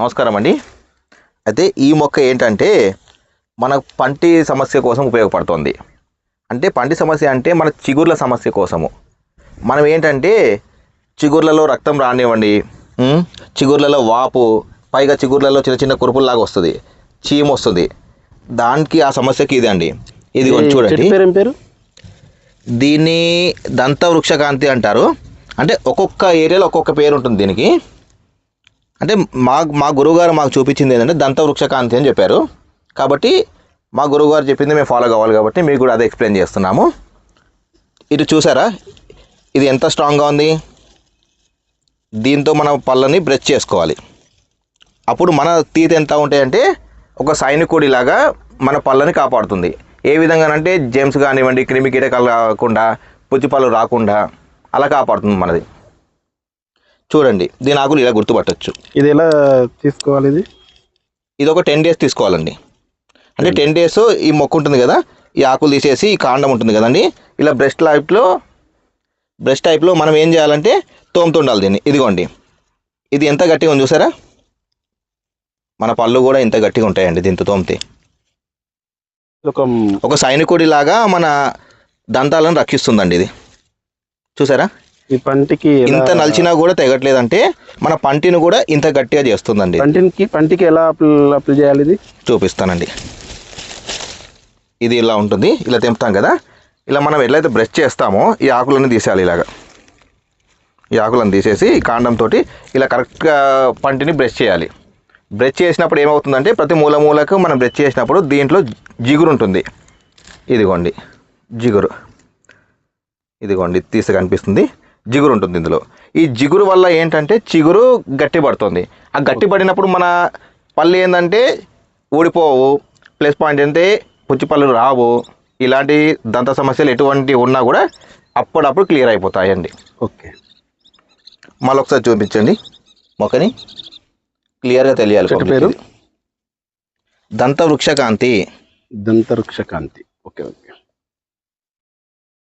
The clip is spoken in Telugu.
నమస్కారం అండి. అయితే ఈ మొక్క ఏంటంటే మన పంటి సమస్య కోసం ఉపయోగపడుతుంది. అంటే పంటి సమస్య అంటే మన చిగుర్ల సమస్య కోసము. మనం ఏంటంటే చిగుర్లలో రక్తం రానివ్వండి, చిగుర్లలో వాపు, పైగా చిగుర్లలో చిన్న చిన్న కురుపుల్లాగా వస్తుంది, చీము వస్తుంది. దానికి ఆ సమస్యకి ఇది అండి. ఇది చూడండి, పేరు దీన్ని దంత వృక్షకాంతి అంటారు. అంటే ఒక్కొక్క ఏరియాలో ఒక్కొక్క పేరు ఉంటుంది దీనికి. అంటే మా గురువుగారు మాకు చూపించింది ఏంటంటే దంత వృక్షకాంతి అని చెప్పారు. కాబట్టి మా గురువుగారు చెప్పింది మేము ఫాలో కావాలి కాబట్టి మీకు కూడా అదే ఎక్స్ప్లెయిన్ చేస్తున్నాము. ఇటు చూసారా, ఇది ఎంత స్ట్రాంగ్గా ఉంది. దీంతో మన పళ్ళని బ్రష్ చేసుకోవాలి. అప్పుడు మన టీత్ ఎంత ఉంటాయంటే ఒక సైనికుడిలాగా మన పళ్ళని కాపాడుతుంది. ఏ విధంగానంటే జెమ్స్ కానివ్వండి, క్రిమి కీటకాలు రాకుండా, పుచ్చిపళ్ళు రాకుండా అలా కాపాడుతుంది మనది. చూడండి, దీని ఆకులు ఇలా గుర్తుపట్టచ్చు. ఇది ఎలా తీసుకోవాలి? ఇది ఒక 10 days తీసుకోవాలండి. అంటే 10 days ఈ మొక్క ఉంటుంది కదా, ఈ ఆకులు తీసేసి ఈ కాండం ఉంటుంది కదండి, ఇలా బ్రష్ టైప్లో మనం ఏం చేయాలంటే తోముతుండాలి దీన్ని. ఇదిగోండి, ఇది ఎంత గట్టిగా ఉంది చూసారా. మన పళ్ళు కూడా ఇంత గట్టిగా ఉంటాయండి దీంతో తోమితే. ఒక సైనికుడిలాగా మన దంతాలను రక్షిస్తుందండి ఇది. చూసారా, ఈ పంటికి ఇంత నలిచినా కూడా తెగట్లేదంటే మన పంటిని కూడా ఇంత గట్టిగా చేస్తుందండి. పంటికి ఎలా అప్లై చేయాలి ఇది చూపిస్తానండి. ఇది ఇలా ఉంటుంది, ఇలా తెంపుతాం కదా, ఇలా మనం ఎట్లయితే బ్రష్ చేస్తామో ఈ ఆకులన్నీ తీసేయాలి. ఇలాగా ఈ ఆకులను తీసేసి ఈ కాండంతో ఇలా కరెక్ట్గా పంటిని బ్రష్ చేయాలి. బ్రష్ చేసినప్పుడు ఏమవుతుందంటే ప్రతి మూలకు మనం బ్రష్ చేసినప్పుడు దీంట్లో జిగురు ఉంటుంది. ఇదిగోండి జిగురు, ఇదిగోండి తీసి కనిపిస్తుంది, జిగురు ఉంటుంది ఇందులో. ఈ జిగురు వల్ల ఏంటంటే చిగురు గట్టి పడుతుంది. ఆ గట్టి పడినప్పుడు మన పళ్ళు ఏంటంటే ఊడిపోవు. ప్లస్ పాయింట్ ఏంటంటే పుచ్చిపళ్ళు రావు. ఇలాంటి దంత సమస్యలు ఎటువంటి ఉన్నా కూడా అప్పుడప్పుడు క్లియర్ అయిపోతాయండి. ఓకే, మళ్ళీ ఒకసారి చూపించండి మొక్కని, క్లియర్గా తెలియాలి. పేరు దంత వృక్షకాంతి. దంత వృక్షకాంతి. ఓకే.